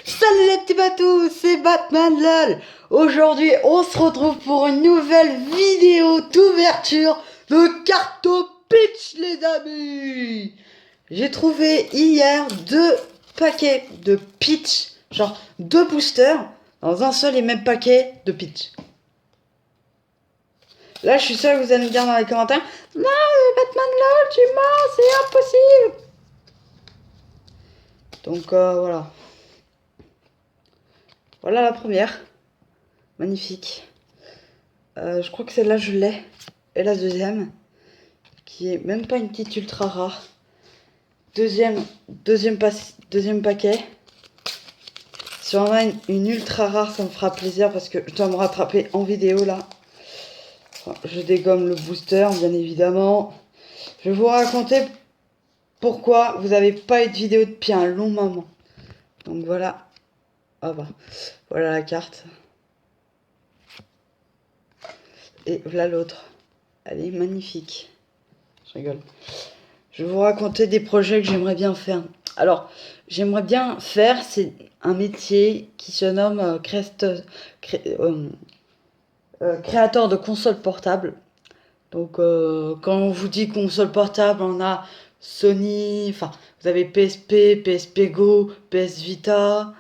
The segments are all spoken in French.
Salut les petits batous, c'est Batman LOL. Aujourd'hui, on se retrouve pour une nouvelle vidéo d'ouverture de Carto Pitch, les amis. J'ai trouvé hier 2 paquets de pitch, genre 2 boosters, dans un seul et même paquet de pitch. Là, je suis sûr que vous allez me dire dans les commentaires, non, Batman LOL, tu es mort, c'est impossible. Donc voilà. Voilà la première. Magnifique. Je crois que celle-là, je l'ai. Et la deuxième, qui est même pas une petite ultra rare. Deuxième paquet. Si on a une ultra rare, ça me fera plaisir parce que je dois me rattraper en vidéo là. Enfin, je dégomme le booster, bien évidemment. Je vais vous raconter pourquoi vous n'avez pas eu de vidéo depuis un long moment. Donc voilà. Ah bah, voilà la carte. Et voilà l'autre. Elle est magnifique. Je rigole. Je vais vous raconter des projets que j'aimerais bien faire. Alors, j'aimerais bien faire, c'est un métier qui se nomme créateur de consoles portables. Donc, quand on vous dit console portable, on a Sony, enfin, vous avez PSP, PSP Go, PS Vita.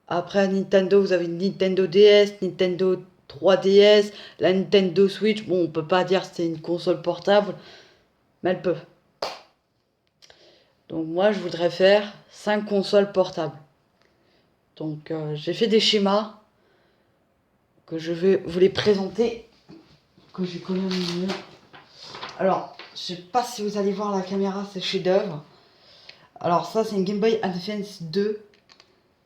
Après, Nintendo, vous avez Nintendo DS, Nintendo 3DS, la Nintendo Switch. Bon, on peut pas dire que c'est une console portable, mais elle peut. Donc moi, je voudrais faire 5 consoles portables. Donc j'ai fait des schémas que je vais vous les présenter, que j'ai collé au milieu. Alors, je sais pas si vous allez voir la caméra, c'est chef-d'œuvre. Alors ça, c'est une Game Boy Advance 2.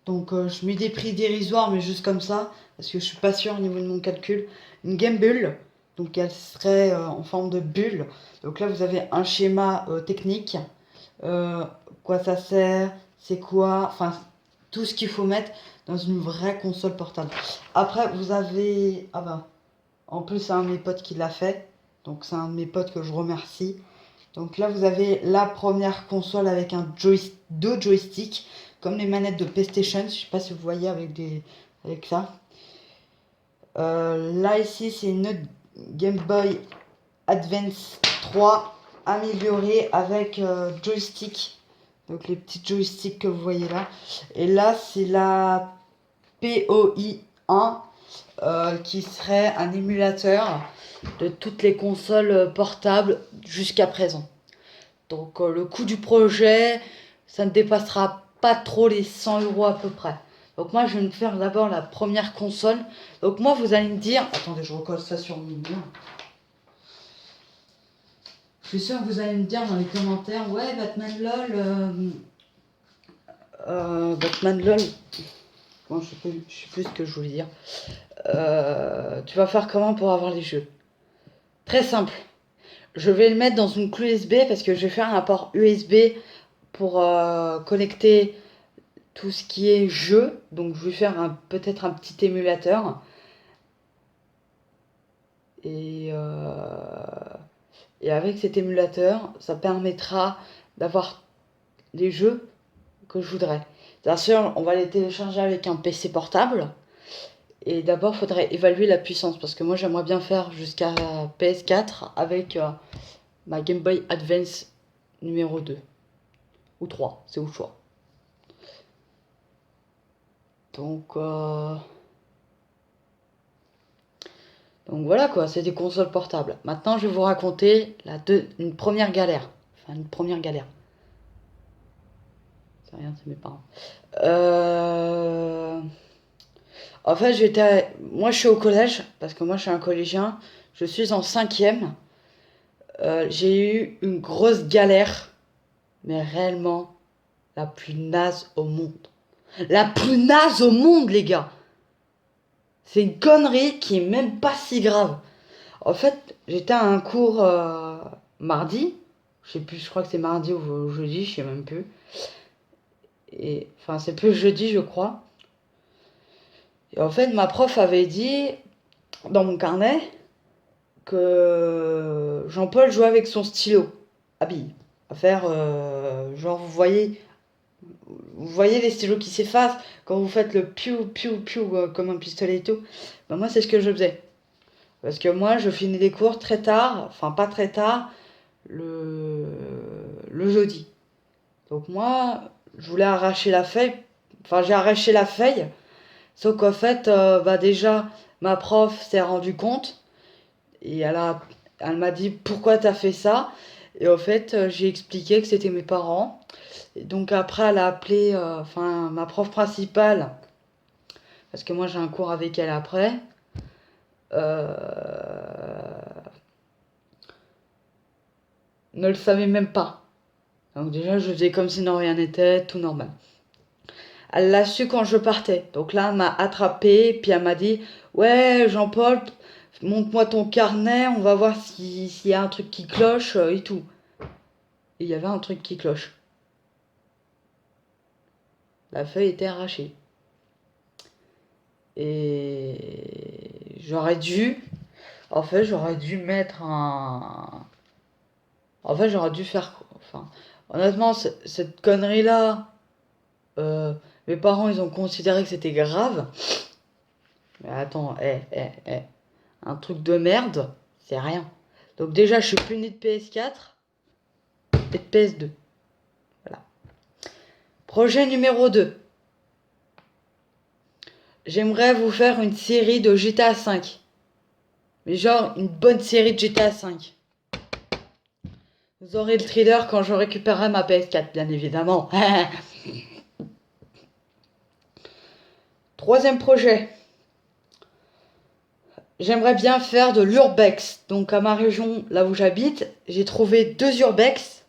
Donc je mets des prix dérisoires, mais juste comme ça, parce que je suis pas sûre au niveau de mon calcul. Une Game Bull, donc elle serait en forme de bulle. Donc là, vous avez un schéma technique. Quoi ça sert, c'est quoi, enfin tout ce qu'il faut mettre dans une vraie console portable. Après vous avez, ah ben, en plus c'est un de mes potes qui l'a fait, donc c'est un de mes potes que je remercie. Donc là vous avez la première console avec deux joysticks, comme les manettes de PlayStation, je sais pas si vous voyez avec ça. Là ici c'est une autre Game Boy Advance 3 améliorée avec joystick. Donc les petits joysticks que vous voyez là. Et là, c'est la POI 1 qui serait un émulateur de toutes les consoles portables jusqu'à présent. Donc le coût du projet, ça ne dépassera pas trop les 100 € à peu près. Donc moi, je vais me faire d'abord la première console. Donc moi, vous allez me dire... Attendez, je recolle ça sur mon mur. Je suis sûre que vous allez me dire dans les commentaires, ouais, Batman LOL... Batman LOL, bon, je sais plus ce que je voulais dire. Tu vas faire comment pour avoir les jeux? Très simple. Je vais le mettre dans une clé USB parce que je vais faire un port USB pour connecter tout ce qui est jeu. Donc je vais faire peut-être un petit émulateur. Et avec cet émulateur, ça permettra d'avoir les jeux que je voudrais. Bien sûr, on va les télécharger avec un PC portable. Et d'abord, il faudrait évaluer la puissance. Parce que moi, j'aimerais bien faire jusqu'à PS4 avec ma Game Boy Advance numéro 2. Ou 3, c'est au choix. Donc voilà quoi, c'est des consoles portables. Maintenant, je vais vous raconter une première galère. Enfin, une première galère. C'est rien, c'est mes parents. En fait, moi, je suis au collège, parce que moi, je suis un collégien. Je suis en 5e. J'ai eu une grosse galère, mais réellement la plus naze au monde. La plus naze au monde, les gars. C'est une connerie qui est même pas si grave. En fait, j'étais à un cours mardi. Je sais plus, je crois que c'est mardi ou jeudi, je sais même plus. Et enfin, c'est plus jeudi, je crois. Et en fait, ma prof avait dit dans mon carnet que Jean-Paul jouait avec son stylo à billes. À faire, genre, vous vous voyez les stylos qui s'effacent quand vous faites le piou piou piou comme un pistolet et tout. Ben moi c'est ce que je faisais. Parce que moi je finis les cours très tard, enfin pas très tard, le jeudi. Donc moi je voulais arracher la feuille, enfin j'ai arraché la feuille, sauf qu'en fait bah déjà ma prof s'est rendue compte et elle m'a dit pourquoi t'as fait ça. Et en fait j'ai expliqué que c'était mes parents. Et donc après elle a appelé ma prof principale, parce que moi j'ai un cours avec elle après. Ne le savait même pas. Donc déjà, je faisais comme si de rien n'était, tout normal. Elle l'a su quand je partais. Donc là, elle m'a attrapé, puis elle m'a dit, ouais, Jean-Paul, montre-moi ton carnet, on va voir s'il y a un truc qui cloche et tout. Et il y avait un truc qui cloche. La feuille était arrachée. Et j'aurais dû mettre un... En fait, j'aurais dû faire... Enfin, honnêtement, cette connerie-là, mes parents, ils ont considéré que c'était grave. Mais attends, un truc de merde, c'est rien. Donc déjà, je suis puni de PS4 et de PS2. Voilà. Projet numéro 2. J'aimerais vous faire une série de GTA V. Mais genre, une bonne série de GTA V. Vous aurez le thriller quand je récupérerai ma PS4, bien évidemment. Troisième projet. J'aimerais bien faire de l'urbex. Donc à ma région, là où j'habite, j'ai trouvé 2 urbex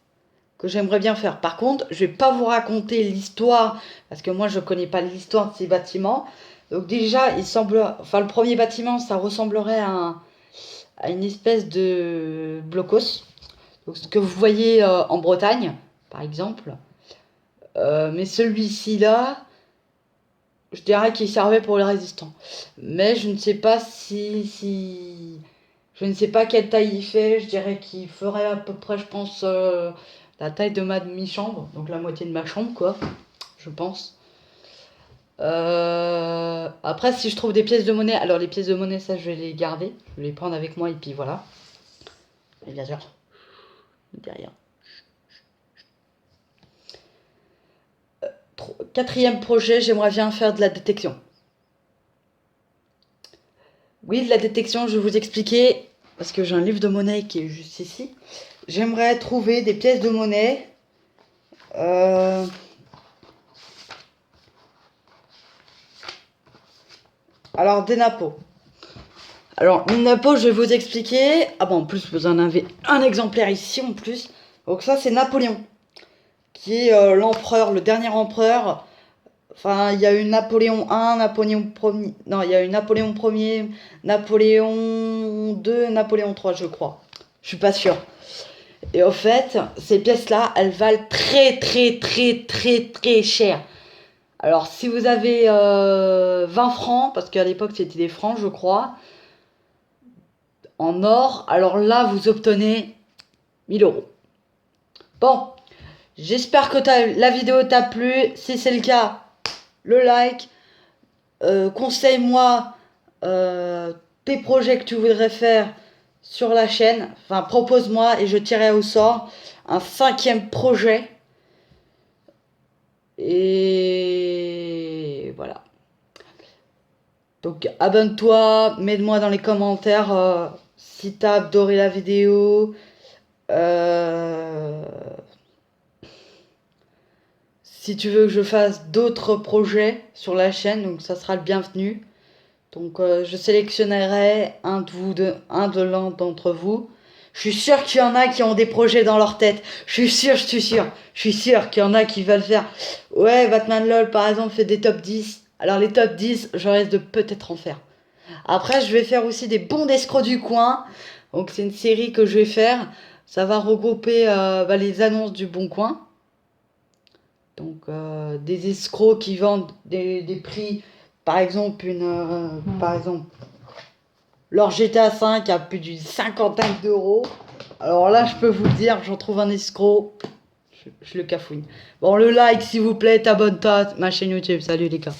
que j'aimerais bien faire. Par contre, je vais pas vous raconter l'histoire, parce que moi je connais pas l'histoire de ces bâtiments. Donc déjà, le premier bâtiment, ça ressemblerait à une espèce de blocos. Donc ce que vous voyez en Bretagne, par exemple. Mais celui-ci là, je dirais qu'il servait pour les résistants. Mais je ne sais pas je ne sais pas quelle taille il fait. Je dirais qu'il ferait à peu près, je pense, la taille de ma demi-chambre. Donc la moitié de ma chambre, quoi. Je pense. Après, si je trouve des pièces de monnaie... Alors les pièces de monnaie, ça, je vais les garder. Je vais les prendre avec moi et puis voilà. Et bien sûr, derrière. Quatrième projet, j'aimerais bien faire de la détection. Oui, de la détection, je vais vous expliquer, parce que j'ai un livre de monnaie qui est juste ici. J'aimerais trouver des pièces de monnaie. Alors, des napos. Alors, les napos, je vais vous expliquer. Ah bon, en plus, vous en avez un exemplaire ici, en plus. Donc ça, c'est Napoléon, qui est l'empereur, le dernier empereur. Enfin, il y a eu Napoléon I, Napoléon Ier... Non, il y a eu Napoléon Ier, Napoléon II, Napoléon III, je crois. Je suis pas sûre. Et au fait, ces pièces-là, elles valent très, très, très, très, très cher. Alors, si vous avez 20 francs, parce qu'à l'époque, c'était des francs, je crois, en or, alors là, vous obtenez 1000 euros. Bon, j'espère que la vidéo t'a plu. Si c'est le cas, le like. Conseille-moi tes projets que tu voudrais faire sur la chaîne. Enfin, propose-moi et je tirerai au sort un 5e projet. Et voilà. Donc, abonne-toi, mets-moi dans les commentaires si t'as adoré la vidéo. Si tu veux que je fasse d'autres projets sur la chaîne, donc ça sera le bienvenu. Donc je sélectionnerai un de l'un d'entre vous. Je suis sûre qu'il y en a qui ont des projets dans leur tête. Je suis sûre qu'il y en a qui veulent faire. Ouais, Batman LOL par exemple fait des top 10. Alors les top 10, je risque de peut-être en faire. Après, je vais faire aussi des bons d'escrocs du coin. Donc c'est une série que je vais faire. Ça va regrouper les annonces du Bon Coin. Donc des escrocs qui vendent des prix, par exemple leur GTA 5 a plus d'une cinquantaine d'euros. Alors là, je peux vous le dire, j'en trouve un escroc. je le cafouine. Bon, le like s'il vous plaît, t'abonnes-toi à ma chaîne YouTube. Salut les gars.